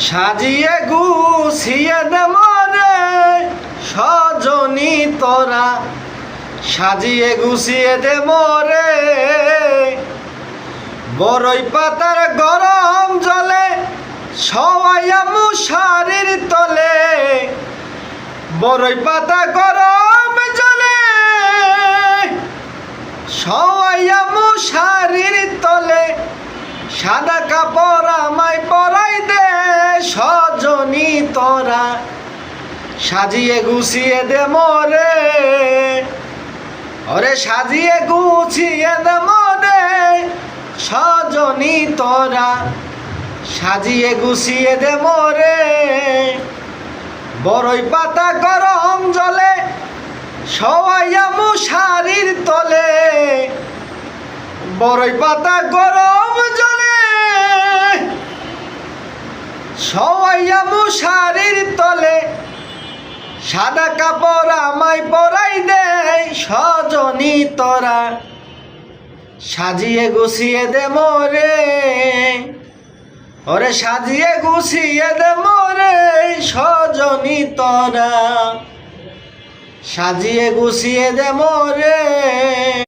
সাজিয়ে গুছিয়ে দে মরে সজনী তোরা, সাজিয়ে গুছিয়ে দে মরে বড়ই পাতার গরম জলে সওয়াইয়া মশারির তলে। বড়ই পাতা গরম জলে সওয়াইয়া মশারির তলে, সাদা কাপড় আমায় পরাই দে সজনী তোরা, সাজিয়ে গুছিয়ে দে মরে। ওরে সাজিয়ে গুছিয়ে দে মরে সজনী তোরা, সাজিয়ে গুছিয়ে দে মরে বড়ই পাতা গরম জলে সওয়াইয়া মশারির তলে। বড়ই পাতা গরম জলে সওয়াইয়া মশারির তলে, সাদা কাপড় আমায় পরাই দে সজনী তোরা, সাজিয়ে গুছিয়ে দে মরে। ওরে সাজিয়ে গুছিয়ে দে মরে সজনী তোরা, সাজিয়ে গুছিয়ে দে মরে।